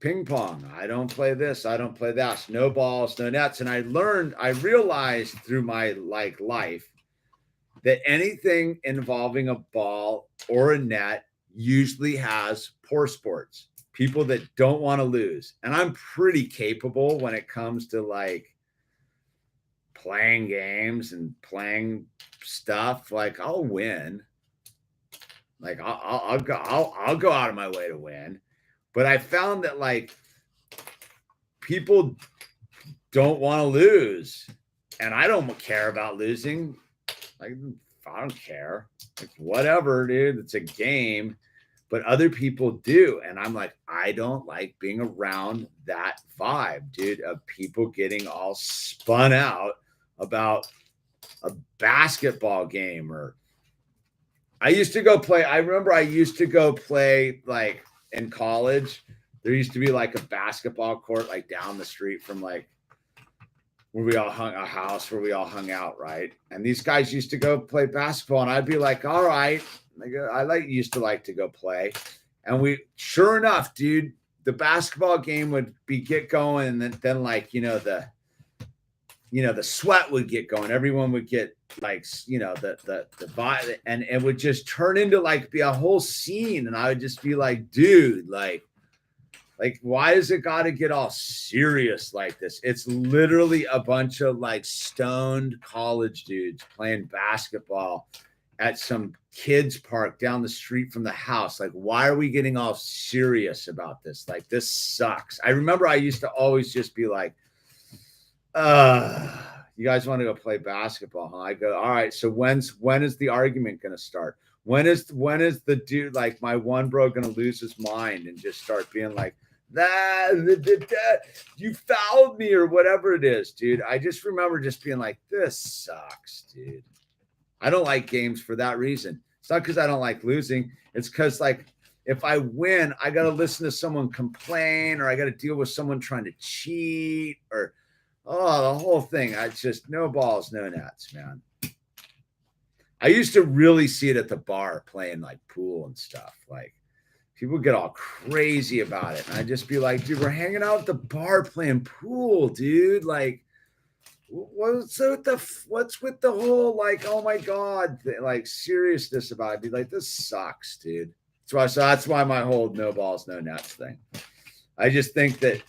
ping pong. I don't play this. I don't play that. No balls, no nets. And I realized through my life that anything involving a ball or a net usually has poor sports, people that don't want to lose. And I'm pretty capable when it comes to like playing games and playing stuff. Like I'll win. Like I'll go out of my way to win. But I found that like people don't want to lose. And I don't care about losing. Like I don't care. Like whatever, dude. It's a game. But other people do. And I'm like, I don't like being around that vibe, dude, of people getting all spun out about a basketball game. Or I remember I used to go play like in college. There used to be like a basketball court like down the street from like where we all hung out, right? And these guys used to go play basketball, and I'd be like, all right. I used to like to go play. And sure enough, dude, the basketball game would get going, and then like, the sweat would get going. Everyone would get like, the vibe, and it would just turn into like be a whole scene. And I would just be like, dude, like, why does it got to get all serious like this? It's literally a bunch of like stoned college dudes playing basketball at some kids park down the street from the house. Like, why are we getting all serious about this? Like, this sucks. I remember I used to always just be like, you guys want to go play basketball, huh? I go, all right. So when is the argument going to start? When is the dude, like my one bro, going to lose his mind and just start being like, you fouled me or whatever it is, dude? I just remember just being like, this sucks, dude. I don't like games for that reason. It's not because I don't like losing. It's because like if I win, I got to listen to someone complain, or I got to deal with someone trying to cheat, or the whole thing. I just no balls, no nets, man. I used to really see it at the bar playing like pool and stuff. Like people get all crazy about it. And I'd just be like, dude, we're hanging out at the bar playing pool, dude. Like, what's with the whole, like, oh my God, like seriousness about it? I'd be like, this sucks, dude. So that's why my whole no balls, no nets thing. I just think that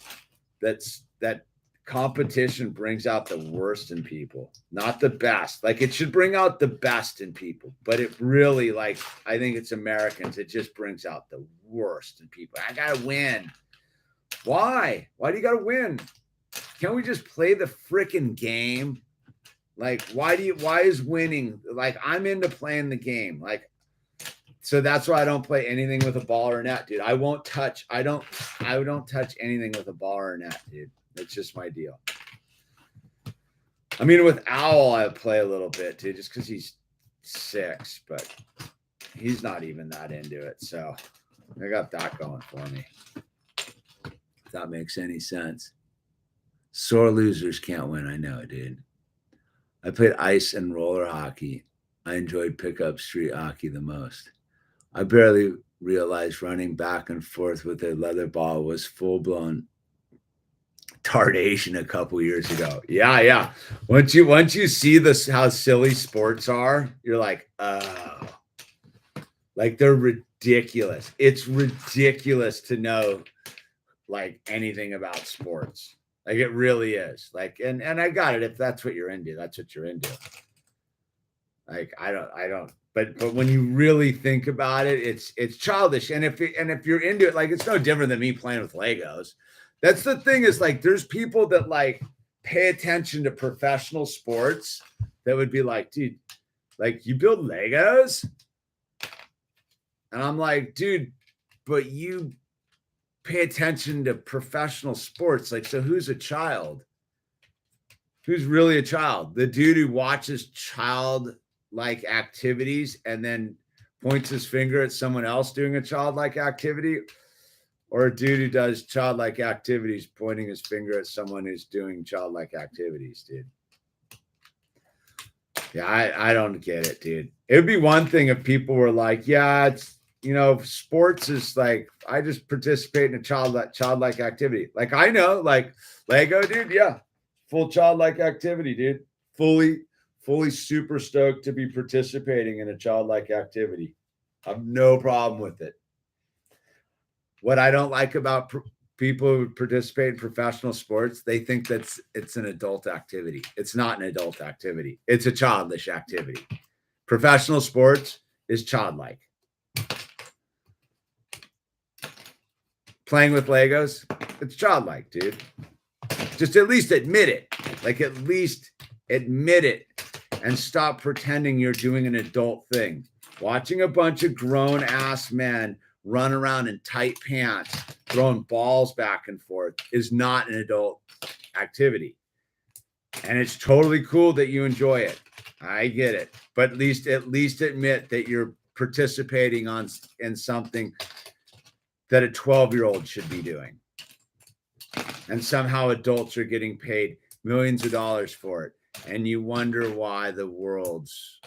competition brings out the worst in people, not the best. Like it should bring out the best in people, but it really, like, I think it's Americans. It just brings out the worst in people. I gotta win. Why? Why do you gotta win? Can't we just play the freaking game? Like, why is winning? Like, I'm into playing the game. Like, so that's why I don't play anything with a ball or a net, dude. I don't touch anything with a ball or a net, dude. It's just my deal. I mean, with Owl, I play a little bit, dude, just because he's 6, but he's not even that into it. So I got that going for me. If that makes any sense. Sore losers can't win. I know, dude. I played ice and roller hockey. I enjoyed pickup street hockey the most. I barely realized running back and forth with a leather ball was full-blown tardation a couple years ago. Yeah. Once you see this, how silly sports are, you're like, oh, like they're ridiculous. It's ridiculous to know like anything about sports. Like it really is. Like, and I got it. If that's what you're into, that's what you're into. Like, I don't. But when you really think about it, it's childish. And if you're into it, like it's no different than me playing with Legos. That's the thing, is like there's people that like pay attention to professional sports that would be like, dude, like you build Legos? And I'm like, dude, but you pay attention to professional sports. Like, so who's a child? Who's really a child? The dude who watches childlike activities and then points his finger at someone else doing a childlike activity, or a dude who does childlike activities pointing his finger at someone who's doing childlike activities, dude. Yeah, I don't get it, dude. It would be one thing if people were like, yeah, it's, you know, sports is like, I just participate in a childlike activity. Like, I know, like Lego, dude. Yeah. Full childlike activity, dude. Fully super stoked to be participating in a childlike activity. I have no problem with it. What I don't like about people who participate in professional sports, they think that it's an adult activity. It's not an adult activity. It's a childish activity. Professional sports is childlike. Playing with Legos, it's childlike, dude. Just at least admit it. Like, at least admit it and stop pretending you're doing an adult thing. Watching a bunch of grown-ass men run around in tight pants, throwing balls back and forth is not an adult activity. And it's totally cool that you enjoy it. I get it. But at least admit that you're participating in something that a 12-year-old should be doing. And somehow adults are getting paid millions of dollars for it. And you wonder why the world's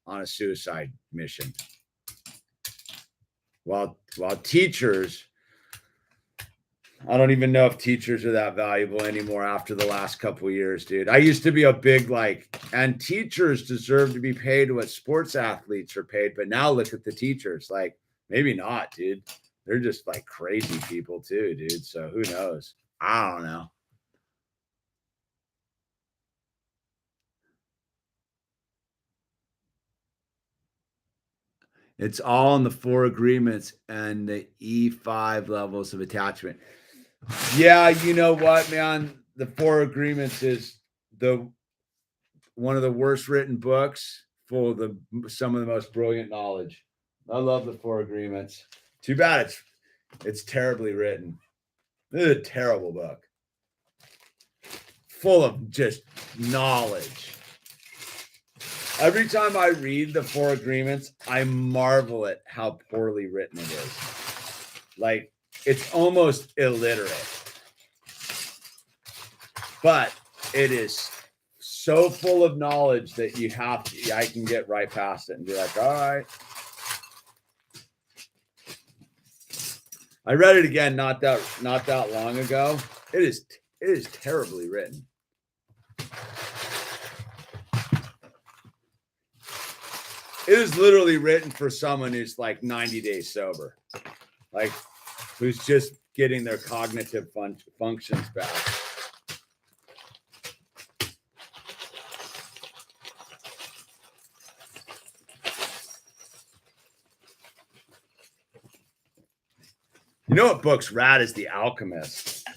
on a suicide mission. While teachers, I don't even know if teachers are that valuable anymore after the last couple of years, dude. I used to be a big and teachers deserve to be paid what sports athletes are paid. But now look at the teachers. Like, maybe not, dude. They're just like crazy people too, dude. So who knows? I don't know. It's all in the 4 agreements and the E5 levels of attachment. Yeah, you know what, man? The 4 agreements is one of the worst written books, full of some of the most brilliant knowledge. I love the 4 agreements. Too bad it's terribly written. This is a terrible book. Full of just knowledge. Every time I read the 4 agreements, I marvel at how poorly written it is. Like, it's almost illiterate. But it is so full of knowledge that I can get right past it and be like, all right. I read it again not that long ago. It is terribly written. It is literally written for someone who's like 90 days sober, like who's just getting their cognitive functions back. You know what book's rad is The Alchemist.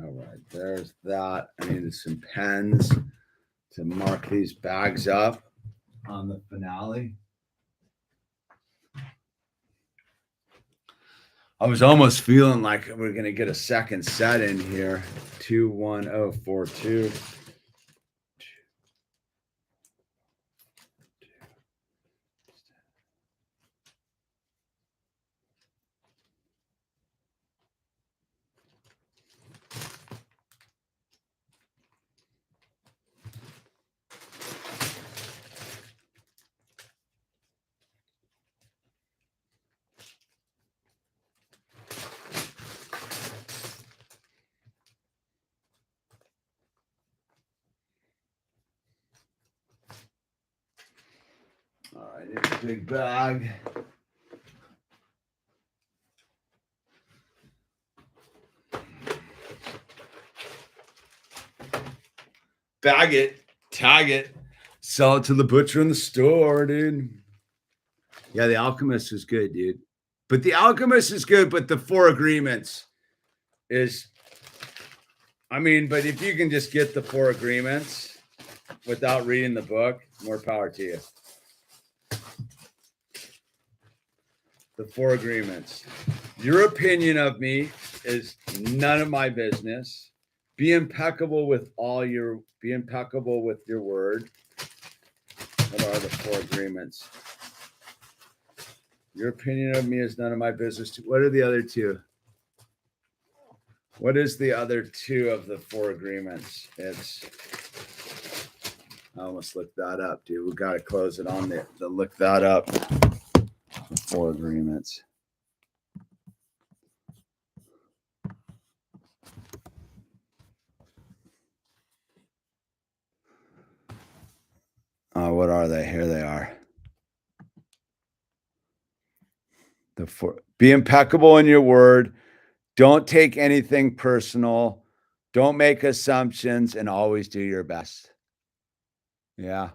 All right, there's that. I needed some pens to mark these bags up on the finale. I was almost feeling like we're going to get a second set in here. 21042. All right, it's a big bag. Bag it, tag it, sell it to the butcher in the store, dude. Yeah, The Alchemist is good, dude. But The Alchemist is good, but the Four Agreements is, I mean, but if you can just get the Four Agreements without reading the book, more power to you. The Four Agreements. Your opinion of me is none of my business. Be impeccable with your word. What are the Four Agreements? Your opinion of me is none of my business. What are the other two? What is the other two of the Four Agreements? I almost looked that up, dude. We got to close it on there to look that up. Four Agreements. What are they? Here they are. Be impeccable in your word. Don't take anything personal. Don't make assumptions and always do your best. Yeah,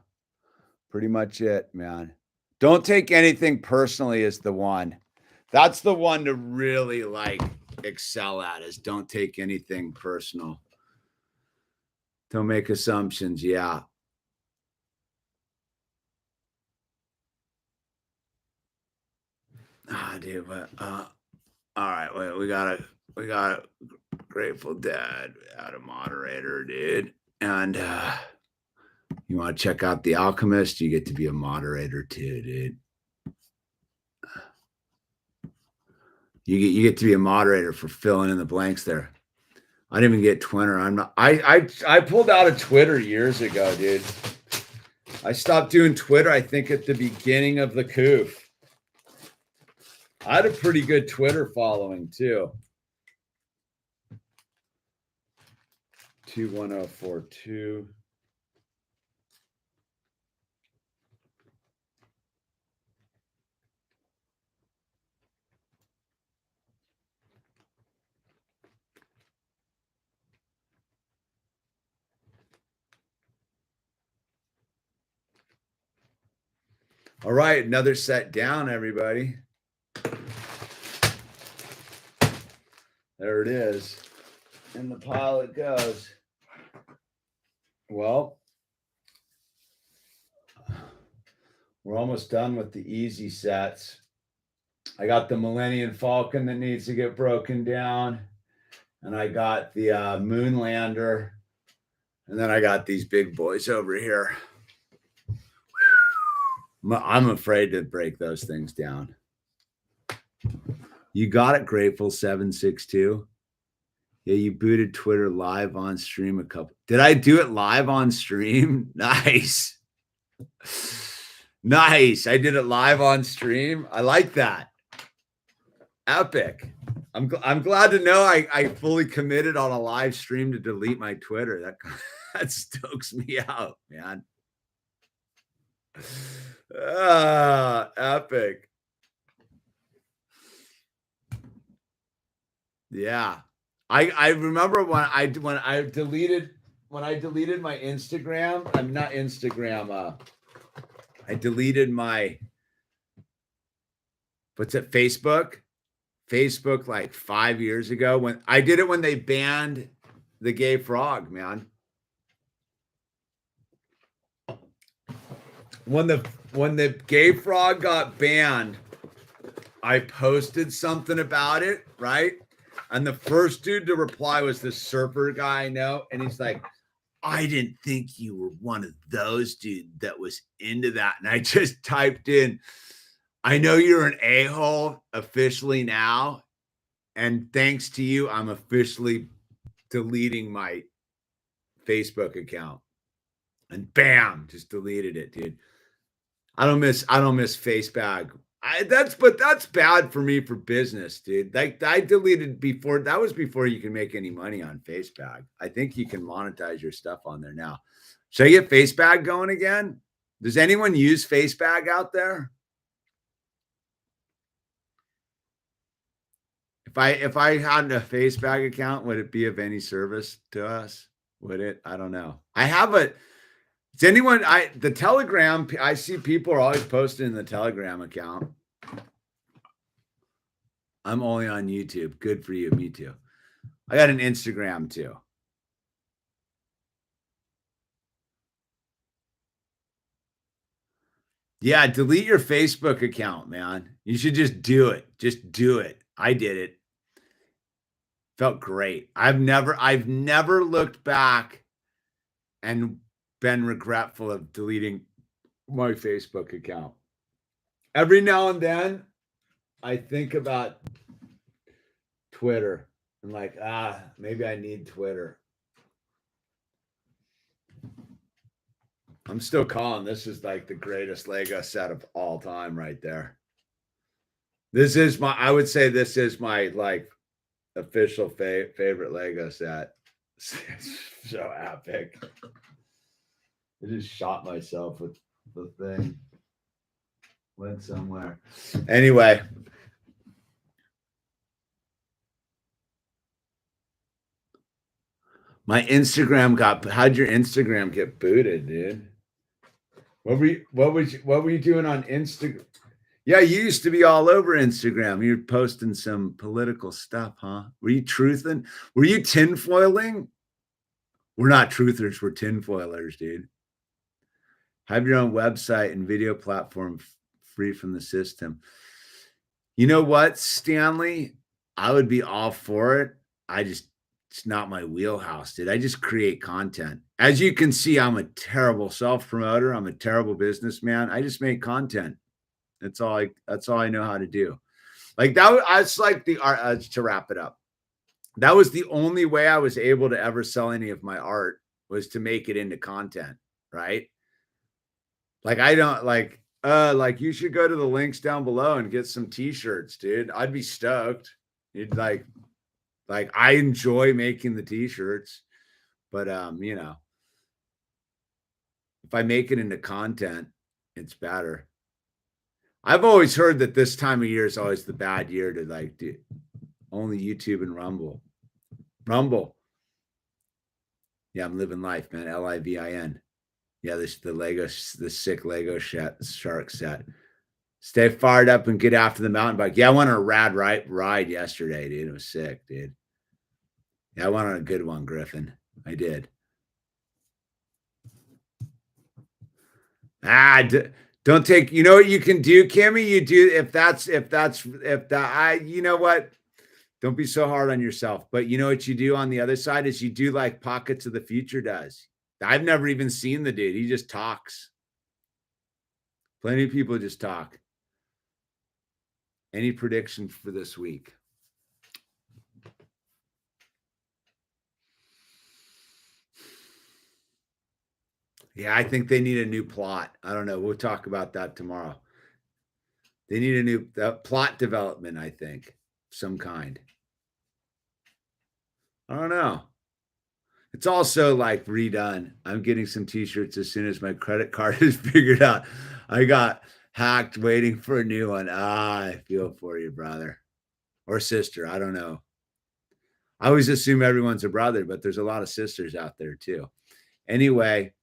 pretty much it, man. Don't take anything personally is the one. That's the one to really like excel at is don't take anything personal. Don't make assumptions. Yeah. Dude, but all right, wait, we got a Grateful Dead, add a moderator, dude. And you want to check out The Alchemist, you get to be a moderator too, dude. You get to be a moderator for filling in the blanks there. I didn't even get Twitter. I pulled out of Twitter years ago, dude. I stopped doing Twitter, I think, at the beginning of the coup. I had a pretty good Twitter following too. 21042. All right, another set down, everybody. There it is. In the pile it goes. Well, we're almost done with the easy sets. I got the Millennium Falcon that needs to get broken down. And I got the Moonlander. And then I got these big boys over here. I'm afraid to break those things down. You got it, Grateful 762. Yeah, you booted Twitter live on stream a couple. Did I do it live on stream? Nice. Nice. I did it live on stream. I like that. Epic. I'm glad to know I fully committed on a live stream to delete my Twitter. That stokes me out, man. Epic. Yeah. I remember when I deleted my Instagram, I'm not Instagram, I deleted my what's it, Facebook like 5 years ago when I did it when they banned the gay frog, man. When the gay frog got banned, I posted something about it, right? And the first dude to reply was this surfer guy I know. And he's like, I didn't think you were one of those dude that was into that. And I just typed in, I know you're an a-hole officially now. And thanks to you, I'm officially deleting my Facebook account. And bam, just deleted it, dude. I don't miss Facebook. But that's bad for me for business, dude. Like I deleted before. That was before you can make any money on Facebook. I think you can monetize your stuff on there now. Should I get Facebook going again? Does anyone use Facebook out there? If I had a Facebook account, would it be of any service to us? Would it? I don't know. I have a. Does anyone? The Telegram. I see people are always posting in the Telegram account. I'm only on YouTube. Good for you. Me too. I got an Instagram too. Yeah, delete your Facebook account, man. You should just do it. Just do it. I did it. Felt great. I've never looked back and been regretful of deleting my Facebook account. Every now and then I think about Twitter and like, maybe I need Twitter. I'm still calling this is like the greatest Lego set of all time right there. I would say this is my like official favorite Lego set. It's so epic. I just shot myself with the thing. Went somewhere. Anyway. My Instagram how'd your Instagram get booted, dude? What were you doing on Instagram? Yeah, you used to be all over Instagram. You're posting some political stuff, huh? Were you truthing? Were you tinfoiling? We're not truthers, we're tinfoilers, dude. Have your own website and video platform free from the system. You know what, Stanley? I would be all for it. It's not my wheelhouse, dude. I just create content. As you can see, I'm a terrible self-promoter. I'm a terrible businessman. I just make content. That's all I know how to do. Like that's like the art to wrap it up. That was the only way I was able to ever sell any of my art was to make it into content, right? Like I don't like you should go to the links down below and get some t-shirts, dude. I'd be stoked. You'd like I enjoy making the t-shirts, but if I make it into content, it's better. I've always heard that this time of year is always the bad year to like do only YouTube and Rumble. Yeah, I'm living life, man. LIVIN. Yeah, the sick Lego shark set. Stay fired up and get after the mountain bike. Yeah, I went on a rad ride yesterday, dude. It was sick, dude. Yeah, I went on a good one, Griffin. I did. Don't take, you know what you can do, Kimmy? You do you know what? Don't be so hard on yourself. But you know what you do on the other side is you do like Pockets of the Future does. I've never even seen the dude. He just talks. Plenty of people just talk. Any predictions for this week? Yeah, I think they need a new plot. I don't know. We'll talk about that tomorrow. They need a new plot development, I think, some kind. I don't know. It's also like redone. I'm getting some t-shirts as soon as my credit card is figured out. I got hacked waiting for a new one. I feel for you, brother or sister. I don't know. I always assume everyone's a brother, but there's a lot of sisters out there too. Anyway,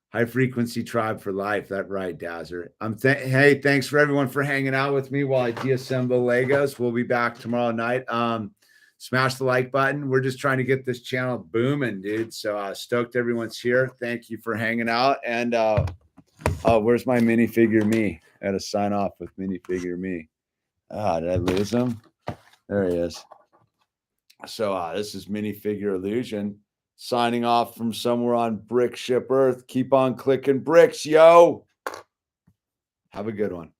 high frequency tribe for life. That right, Dazzer. Hey, thanks for everyone for hanging out with me while I deassemble Legos. We'll be back tomorrow night. Smash the like button. We're just trying to get this channel booming, dude. So stoked everyone's here. Thank you for hanging out. And where's my minifigure me? I had to sign off with minifigure me. Did I lose him? There he is. So this is minifigure illusion signing off from somewhere on Brick Ship Earth. Keep on clicking bricks, yo. Have a good one.